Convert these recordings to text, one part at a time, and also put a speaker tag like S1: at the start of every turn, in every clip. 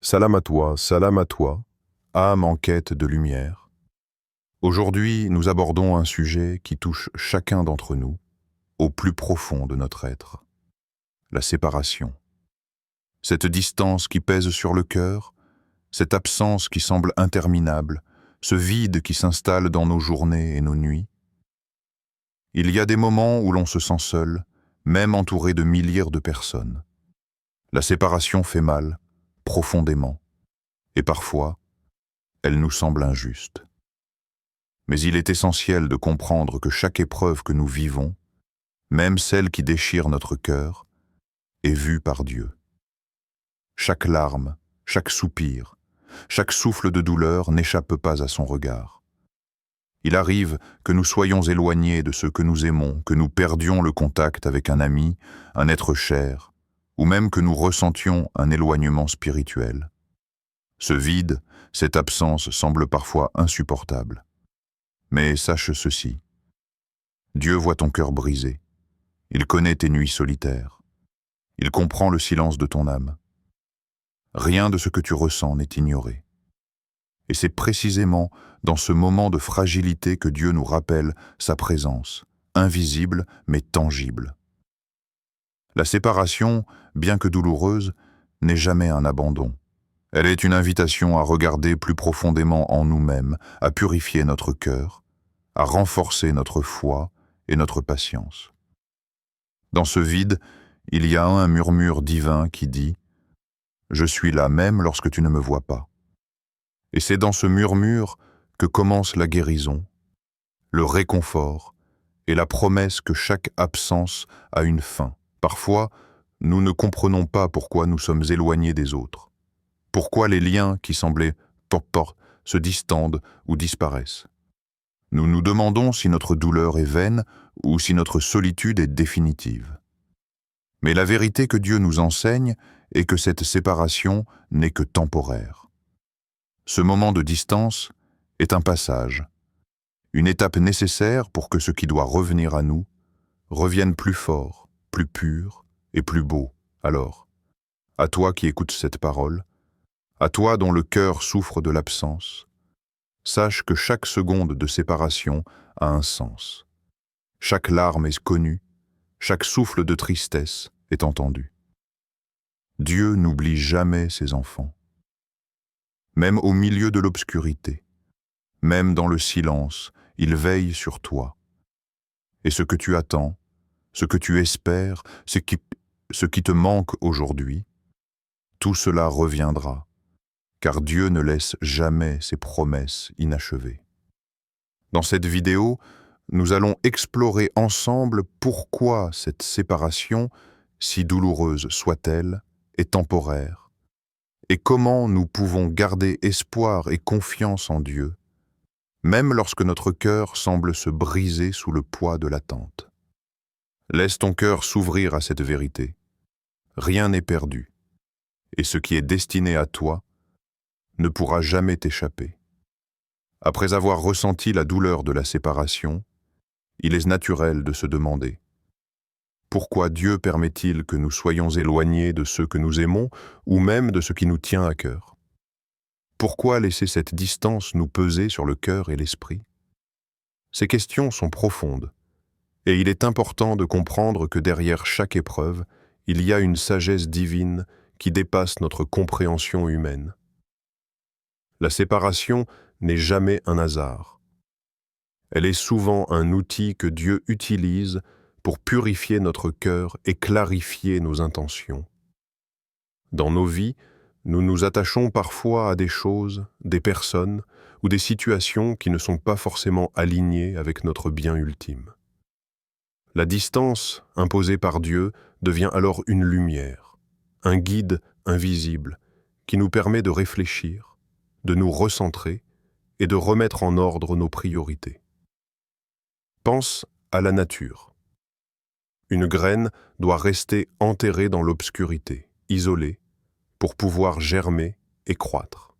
S1: Salam à toi, âme en quête de lumière. Aujourd'hui, nous abordons un sujet qui touche chacun d'entre nous, au plus profond de notre être, la séparation. Cette distance qui pèse sur le cœur, cette absence qui semble interminable, ce vide qui s'installe dans nos journées et nos nuits. Il y a des moments où l'on se sent seul, même entouré de milliers de personnes. La séparation fait mal, profondément, et parfois, elle nous semble injuste. Mais il est essentiel de comprendre que chaque épreuve que nous vivons, même celle qui déchire notre cœur, est vue par Dieu. Chaque larme, chaque soupir, chaque souffle de douleur n'échappe pas à son regard. Il arrive que nous soyons éloignés de ceux que nous aimons, que nous perdions le contact avec un ami, un être cher, ou même que nous ressentions un éloignement spirituel. Ce vide, cette absence semble parfois insupportable. Mais sache ceci, Dieu voit ton cœur brisé, il connaît tes nuits solitaires, il comprend le silence de ton âme. Rien de ce que tu ressens n'est ignoré. Et c'est précisément dans ce moment de fragilité que Dieu nous rappelle sa présence, invisible mais tangible. La séparation, bien que douloureuse, n'est jamais un abandon. Elle est une invitation à regarder plus profondément en nous-mêmes, à purifier notre cœur, à renforcer notre foi et notre patience. Dans ce vide, il y a un murmure divin qui dit « Je suis là même lorsque tu ne me vois pas ». Et c'est dans ce murmure que commence la guérison, le réconfort et la promesse que chaque absence a une fin. Parfois, nous ne comprenons pas pourquoi nous sommes éloignés des autres, pourquoi les liens qui semblaient forts se distendent ou disparaissent. Nous nous demandons si notre douleur est vaine ou si notre solitude est définitive. Mais la vérité que Dieu nous enseigne est que cette séparation n'est que temporaire. Ce moment de distance est un passage, une étape nécessaire pour que ce qui doit revenir à nous revienne plus fort, plus pur et plus beau. Alors, à toi qui écoutes cette parole, à toi dont le cœur souffre de l'absence, sache que chaque seconde de séparation a un sens. Chaque larme est connue, chaque souffle de tristesse est entendu. Dieu n'oublie jamais ses enfants. Même au milieu de l'obscurité, même dans le silence, il veille sur toi. Et ce que tu attends, ce que tu espères, ce qui te manque aujourd'hui, tout cela reviendra, car Dieu ne laisse jamais ses promesses inachevées. Dans cette vidéo, nous allons explorer ensemble pourquoi cette séparation, si douloureuse soit-elle, est temporaire, et comment nous pouvons garder espoir et confiance en Dieu, même lorsque notre cœur semble se briser sous le poids de l'attente. Laisse ton cœur s'ouvrir à cette vérité. Rien n'est perdu, et ce qui est destiné à toi ne pourra jamais t'échapper. Après avoir ressenti la douleur de la séparation, il est naturel de se demander pourquoi Dieu permet-il que nous soyons éloignés de ceux que nous aimons ou même de ce qui nous tient à cœur? Pourquoi laisser cette distance nous peser sur le cœur et l'esprit? Ces questions sont profondes, et il est important de comprendre que derrière chaque épreuve, il y a une sagesse divine qui dépasse notre compréhension humaine. La séparation n'est jamais un hasard. Elle est souvent un outil que Dieu utilise pour purifier notre cœur et clarifier nos intentions. Dans nos vies, nous nous attachons parfois à des choses, des personnes ou des situations qui ne sont pas forcément alignées avec notre bien ultime. La distance imposée par Dieu devient alors une lumière, un guide invisible qui nous permet de réfléchir, de nous recentrer et de remettre en ordre nos priorités. Pense à la nature. Une graine doit rester enterrée dans l'obscurité, isolée, pour pouvoir germer et croître.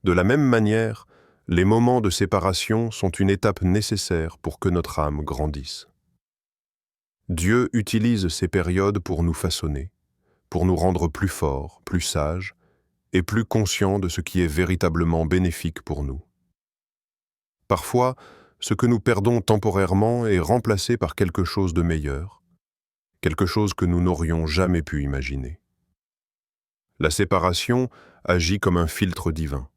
S1: De la même manière, les moments de séparation sont une étape nécessaire pour que notre âme grandisse. Dieu utilise ces périodes pour nous façonner, pour nous rendre plus forts, plus sages
S2: et plus conscients de ce qui est véritablement bénéfique pour nous. Parfois, ce que nous perdons temporairement est remplacé par quelque chose de meilleur, quelque chose que nous n'aurions jamais pu imaginer. La séparation agit comme un filtre divin.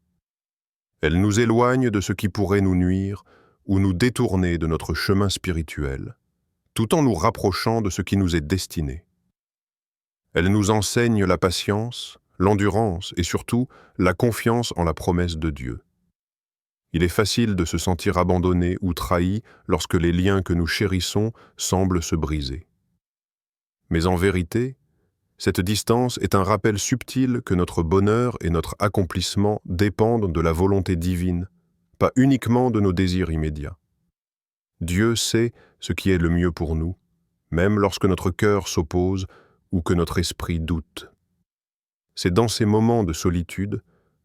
S2: Elle nous éloigne de ce qui pourrait nous nuire ou nous détourner de notre chemin spirituel, tout en nous rapprochant de ce qui nous est destiné. Elle nous enseigne la patience, l'endurance et surtout la confiance en la promesse de Dieu. Il est facile de se sentir abandonné ou trahi lorsque les liens que nous chérissons semblent se briser. Mais en vérité, cette distance est un rappel subtil que notre bonheur et notre accomplissement dépendent de la volonté divine, pas uniquement de nos désirs immédiats. Dieu sait ce qui est le mieux pour nous, même lorsque notre cœur s'oppose ou que notre esprit doute. C'est dans ces moments de solitude,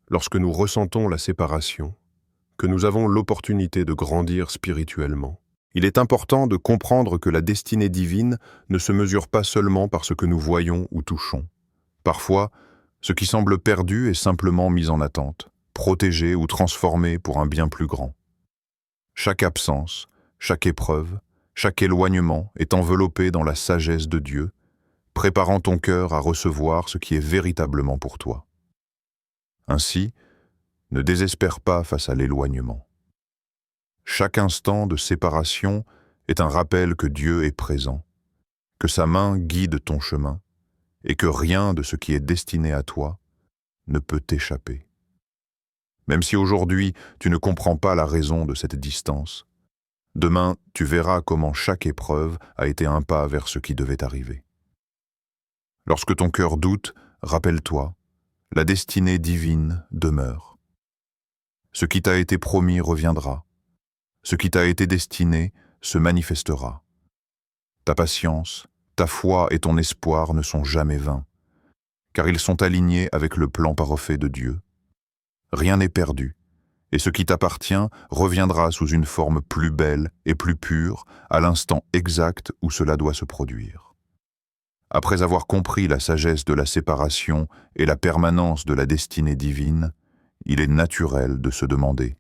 S2: lorsque nous ressentons la séparation, que nous avons l'opportunité de grandir spirituellement. Il est important de comprendre que la destinée divine ne se mesure pas seulement par ce que nous voyons ou touchons. Parfois, ce qui semble perdu est simplement mis en attente, protégé ou transformé pour un bien plus grand. Chaque absence, chaque épreuve, chaque éloignement est enveloppé dans la sagesse de Dieu, préparant ton cœur à recevoir ce qui est véritablement pour toi. Ainsi, ne désespère pas face à l'éloignement. Chaque instant de séparation est un rappel que Dieu est présent, que sa main guide ton chemin et que rien de ce qui est destiné à toi ne peut t'échapper. Même si aujourd'hui tu ne comprends pas la raison de cette distance, demain tu verras comment chaque épreuve a été un pas vers ce qui devait arriver. Lorsque ton cœur doute, rappelle-toi, la destinée divine demeure. Ce qui t'a été promis reviendra. Ce qui t'a été destiné se manifestera. Ta patience, ta foi et ton espoir ne sont jamais vains, car ils sont alignés avec le plan parfait de Dieu. Rien n'est perdu, et ce qui t'appartient reviendra sous une forme plus belle et plus pure à l'instant exact où cela doit se produire. Après avoir compris la sagesse de la séparation et la permanence de la destinée divine, il est naturel de se demander: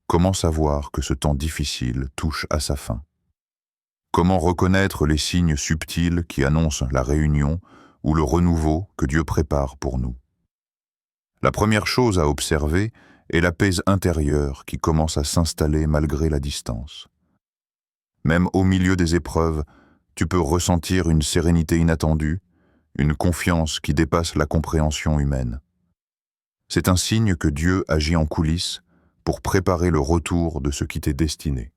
S2: comment savoir que ce temps difficile touche à sa fin? Comment reconnaître les signes subtils qui annoncent la réunion ou le renouveau que Dieu prépare pour nous? La première chose à observer est la paix intérieure qui commence à s'installer malgré la distance. Même au milieu des épreuves, tu peux ressentir une sérénité inattendue, une confiance qui dépasse la compréhension humaine. C'est un signe que Dieu agit en coulisses pour préparer le retour de ce qui t'est destiné.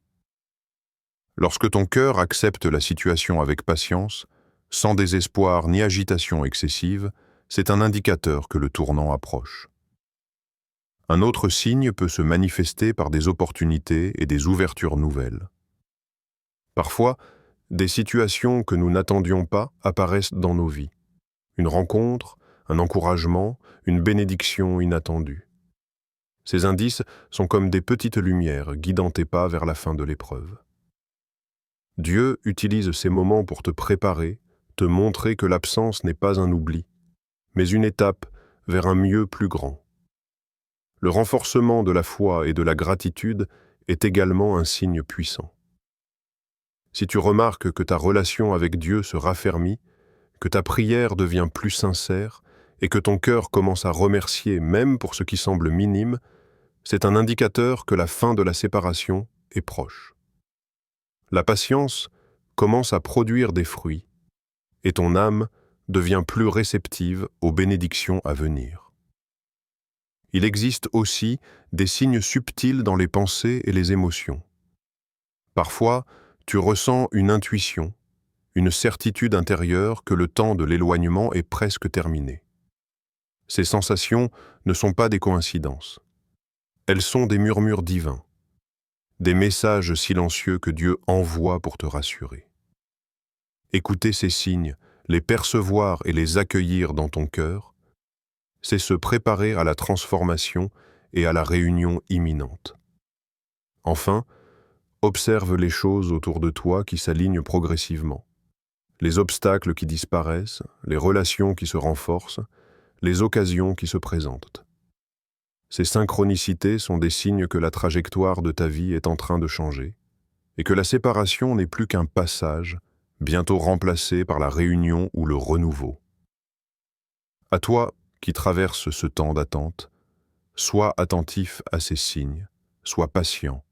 S2: Lorsque ton cœur accepte la situation avec patience, sans désespoir ni agitation excessive, c'est un indicateur que le tournant approche. Un autre signe peut se manifester par des opportunités et des ouvertures nouvelles. Parfois, des situations que nous n'attendions pas apparaissent dans nos vies. Une rencontre, un encouragement, une bénédiction inattendue. Ces indices sont comme des petites lumières guidant tes pas vers la fin de l'épreuve. Dieu utilise ces moments pour te préparer, te montrer que l'absence n'est pas un oubli, mais une étape vers un mieux plus grand. Le renforcement de la foi et de la gratitude est également un signe puissant. Si tu remarques que ta relation avec Dieu se raffermit, que ta prière devient plus sincère et que ton cœur commence à remercier même pour ce qui semble minime, c'est un indicateur que la fin de la séparation est proche. La patience commence à produire des fruits et ton âme devient plus réceptive aux bénédictions à venir. Il existe aussi des signes subtils dans les pensées et les émotions. Parfois, tu ressens une intuition, une certitude intérieure que le temps de l'éloignement est presque terminé. Ces sensations ne sont pas des coïncidences. Elles sont des murmures divins, des messages silencieux que Dieu envoie pour te rassurer. Écouter ces signes, les percevoir et les accueillir dans ton cœur, c'est se préparer à la transformation et à la réunion imminente. Enfin, observe les choses autour de toi qui s'alignent progressivement. Les obstacles qui disparaissent, les relations qui se renforcent, les occasions qui se présentent. Ces synchronicités sont des signes que la trajectoire de ta vie est en train de changer et que la séparation n'est plus qu'un passage, bientôt remplacé par la réunion ou le renouveau. À toi qui traverses ce temps d'attente, sois attentif à ces signes, sois patient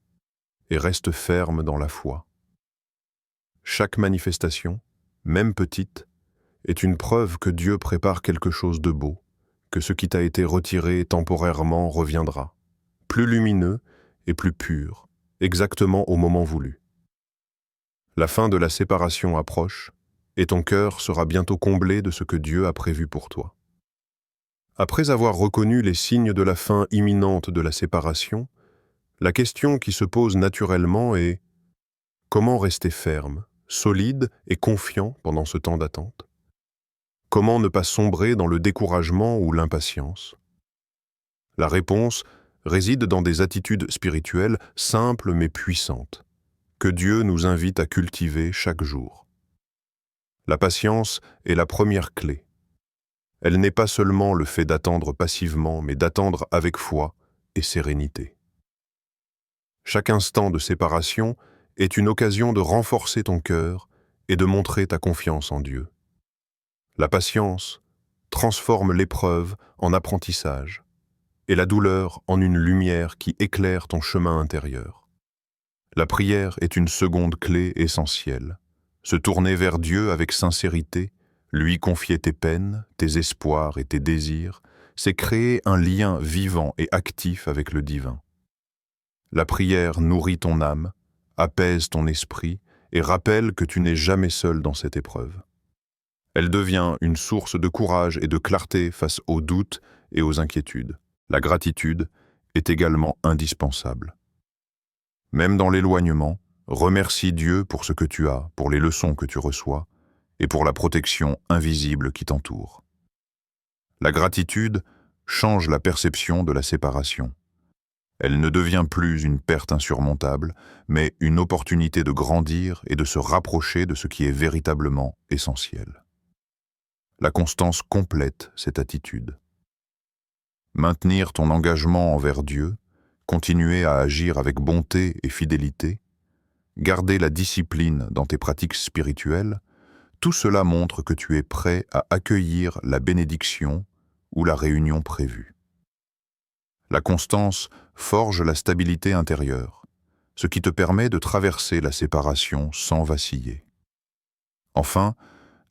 S2: et reste ferme dans la foi. Chaque manifestation, même petite, est une preuve que Dieu prépare quelque chose de beau, que ce qui t'a été retiré temporairement reviendra, plus lumineux et plus pur, exactement au moment voulu. La fin de la séparation approche, et ton cœur sera bientôt comblé de ce que Dieu a prévu pour toi. Après avoir reconnu les signes de la fin imminente de la séparation, la question qui se pose naturellement est: comment rester ferme, solide et confiant pendant ce temps d'attente? Comment ne pas sombrer dans le découragement ou l'impatience? La réponse réside dans des attitudes spirituelles simples mais puissantes, que Dieu nous invite à cultiver chaque jour. La patience est la première clé. Elle n'est pas seulement le fait d'attendre passivement, mais d'attendre avec foi et sérénité. Chaque instant de séparation est une occasion de renforcer ton cœur et de montrer ta confiance en Dieu. La patience transforme l'épreuve en apprentissage et la douleur en une lumière qui éclaire ton chemin intérieur. La prière est une seconde clé essentielle. Se tourner vers Dieu avec sincérité, lui confier tes peines, tes espoirs et tes désirs, c'est créer un lien vivant et actif avec le divin. La prière nourrit ton âme, apaise ton esprit et rappelle que tu n'es jamais seul dans cette épreuve. Elle devient une source de courage et de clarté face aux doutes et aux inquiétudes. La gratitude est également indispensable. Même dans l'éloignement, remercie Dieu pour ce que tu as, pour les leçons que tu reçois et pour la protection invisible qui t'entoure. La gratitude change la perception de la séparation. Elle ne devient plus une perte insurmontable, mais une opportunité de grandir et de se rapprocher de ce qui est véritablement essentiel. La constance complète cette attitude. Maintenir ton engagement envers Dieu, continuer à agir avec bonté et fidélité, garder la discipline dans tes pratiques spirituelles, tout cela montre que tu es prêt à accueillir la bénédiction ou la réunion prévue. La constance forge la stabilité intérieure, ce qui te permet de traverser la séparation sans vaciller. Enfin,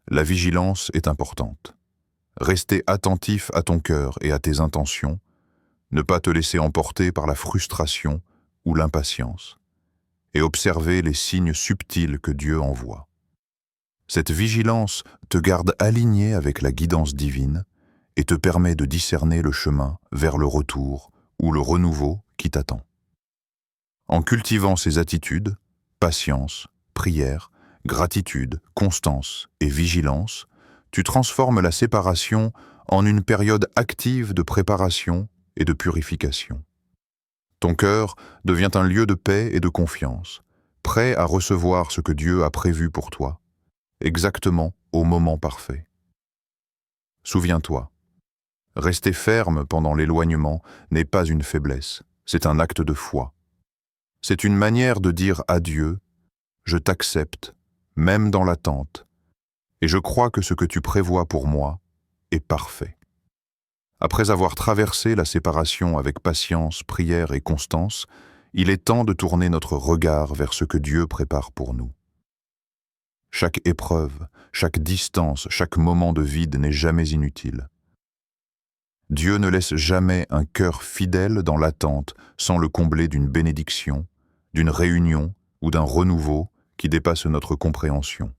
S2: la vigilance est importante. Rester attentif à ton cœur et à tes intentions, ne pas te laisser emporter par la frustration ou l'impatience, et observer les signes subtils que Dieu envoie. Cette vigilance te garde aligné avec la guidance divine et te permet de discerner le chemin vers le retour ou le renouveau qui t'attend. En cultivant ces attitudes, patience, prière, gratitude, constance et vigilance, tu transformes la séparation en une période active de préparation et de purification. Ton cœur devient un lieu de paix et de confiance, prêt à recevoir ce que Dieu a prévu pour toi, exactement au moment parfait. Souviens-toi, rester ferme pendant l'éloignement n'est pas une faiblesse, c'est un acte de foi. C'est une manière de dire à Dieu: je t'accepte, même dans l'attente, et je crois que ce que tu prévois pour moi est parfait. Après avoir traversé la séparation avec patience, prière et constance, il est temps de tourner notre regard vers ce que Dieu prépare pour nous. Chaque épreuve, chaque distance, chaque moment de vide n'est jamais inutile. Dieu ne laisse jamais un cœur fidèle dans l'attente sans le combler d'une bénédiction, d'une réunion ou d'un renouveau qui dépasse notre compréhension.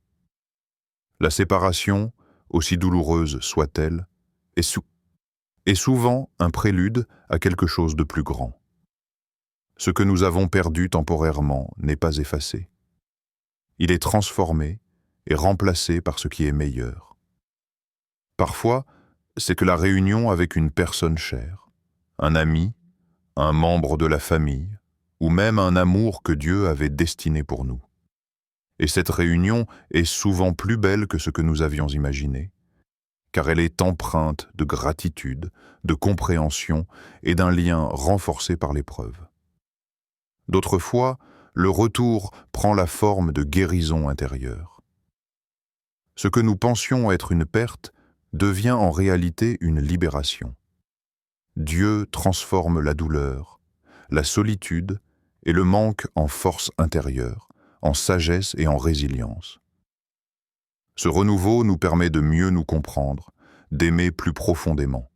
S2: La séparation, aussi douloureuse soit-elle, est souvent un prélude à quelque chose de plus grand. Ce que nous avons perdu temporairement n'est pas effacé. Il est transformé et remplacé par ce qui est meilleur. Parfois, c'est que la réunion avec une personne chère, un ami, un membre de la famille, ou même un amour que Dieu avait destiné pour nous. Et cette réunion est souvent plus belle que ce que nous avions imaginé,
S1: car elle est empreinte de gratitude, de compréhension et d'un lien renforcé par l'épreuve. D'autres fois, le retour prend la forme de guérison intérieure. Ce que nous pensions être une perte devient en réalité une libération. Dieu transforme la douleur, la solitude et le manque en force intérieure, en sagesse et en résilience. Ce renouveau nous permet de mieux nous comprendre, d'aimer plus profondément,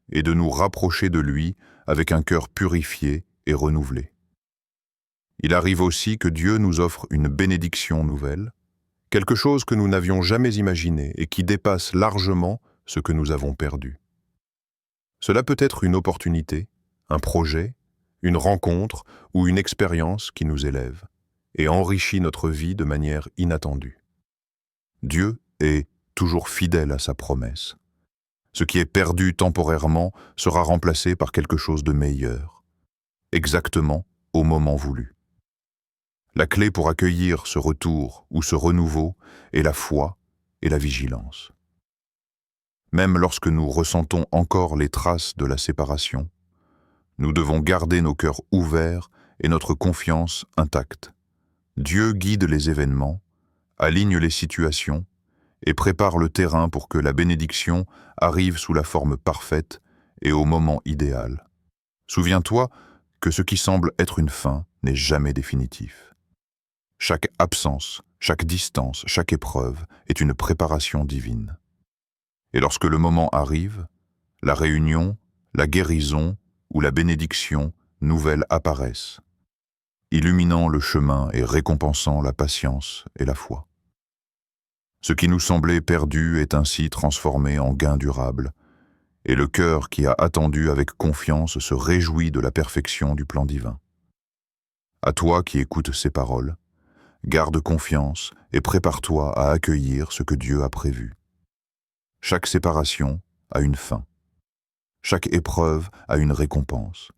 S1: et de nous rapprocher de lui avec un cœur purifié et renouvelé. Il arrive aussi que Dieu nous offre une bénédiction nouvelle, quelque chose que nous n'avions jamais imaginé et qui dépasse largement ce que nous avons perdu. Cela peut être une opportunité, un projet, une rencontre ou une expérience qui nous élève et enrichit notre vie de manière inattendue. Dieu est toujours fidèle à sa promesse. Ce qui est perdu temporairement sera remplacé par quelque chose de meilleur, exactement au moment voulu. La clé pour accueillir ce retour ou ce renouveau est la foi et la vigilance. Même lorsque nous ressentons encore les traces de la séparation, nous devons garder nos cœurs ouverts et notre confiance intacte. Dieu guide les événements, aligne les situations et prépare le terrain pour que la bénédiction arrive sous la forme parfaite et au moment idéal. Souviens-toi que ce qui semble être une fin n'est jamais définitif. Chaque absence, chaque distance, chaque épreuve est une préparation divine. Et lorsque le moment arrive, la réunion, la guérison ou la bénédiction nouvelle apparaissent, illuminant le chemin et récompensant la patience et la foi. Ce qui nous semblait perdu est ainsi transformé en gain durable, et le cœur qui a attendu avec confiance se réjouit de la perfection du plan divin. À toi qui écoutes ces paroles, garde confiance et prépare-toi à accueillir ce que Dieu a prévu. Chaque séparation a une fin. Chaque épreuve a une récompense.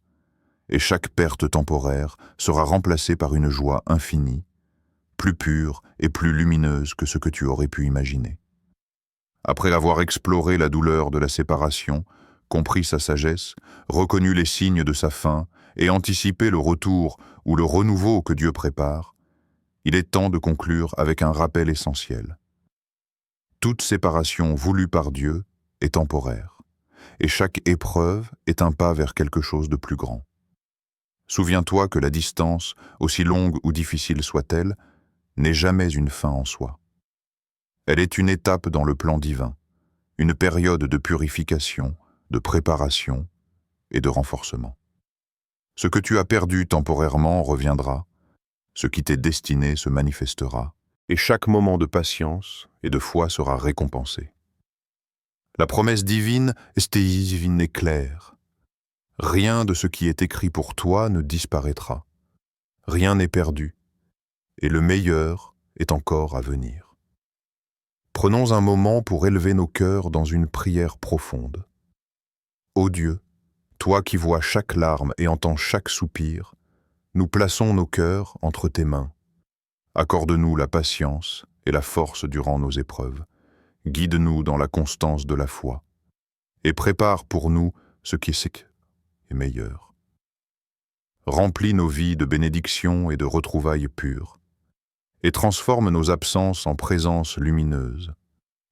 S1: Et chaque perte temporaire sera remplacée par une joie infinie, plus pure et plus lumineuse que ce que tu aurais pu imaginer. Après avoir exploré la douleur de la séparation, compris sa sagesse, reconnu les signes de sa fin et anticipé le retour ou le renouveau que Dieu prépare, il est temps de conclure avec un rappel essentiel. Toute séparation voulue par Dieu est temporaire, et chaque épreuve est un pas vers quelque chose de plus grand. Souviens-toi que la distance, aussi longue ou difficile soit-elle, n'est jamais une fin en soi. Elle est une étape dans le plan divin, une période de purification, de préparation et de renforcement. Ce que tu as perdu temporairement reviendra, ce qui t'est destiné se manifestera, et chaque moment de patience et de foi sera récompensé. La promesse divine est claire. Rien de ce qui est écrit pour toi ne disparaîtra. Rien n'est perdu, et le meilleur est encore à venir. Prenons un moment pour élever nos cœurs dans une prière profonde. Ô Dieu, toi qui vois chaque larme et entends chaque soupir, nous plaçons nos cœurs entre tes mains. Accorde-nous la patience et la force durant nos épreuves. Guide-nous dans la constance de la foi. Et prépare pour nous ce qui est meilleur. Remplis nos vies de bénédictions et de retrouvailles pures. Et transforme nos absences en présences lumineuses.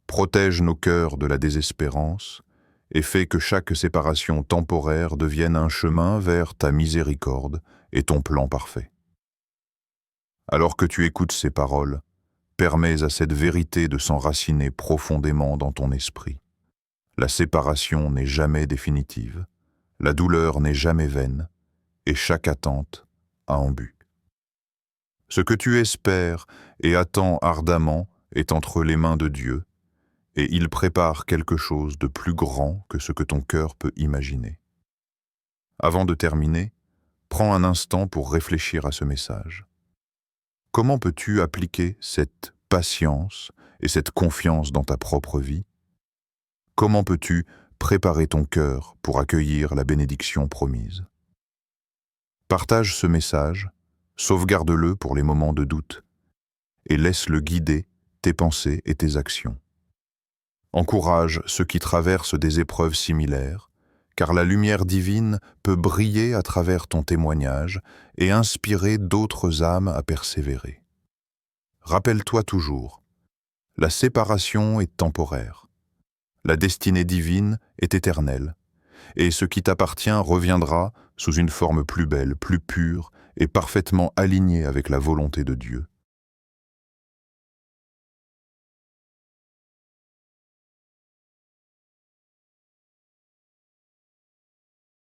S1: Protège nos cœurs de la désespérance et fais que chaque séparation temporaire devienne un chemin vers ta miséricorde et ton plan parfait. Alors que tu écoutes ces paroles, permets à cette vérité de s'enraciner profondément dans ton esprit. La séparation n'est jamais définitive, la douleur n'est jamais vaine, et chaque attente a un but. Ce que tu espères et attends ardemment est entre les mains de Dieu, et il prépare quelque chose de plus grand que ce que ton cœur peut imaginer. Avant de terminer, prends un instant pour réfléchir à ce message. Comment peux-tu appliquer cette patience et cette confiance dans ta propre vie? Comment peux-tu préparer ton cœur pour accueillir la bénédiction promise? Partage ce message, sauvegarde-le pour les moments de doute, et laisse-le guider tes pensées et tes actions. Encourage ceux qui traversent des épreuves similaires, car la lumière divine peut briller à travers ton témoignage et inspirer d'autres âmes à persévérer. Rappelle-toi toujours, la séparation est temporaire, la destinée divine est éternelle, et ce qui t'appartient reviendra sous une forme plus belle, plus pure et parfaitement alignée avec la volonté de Dieu.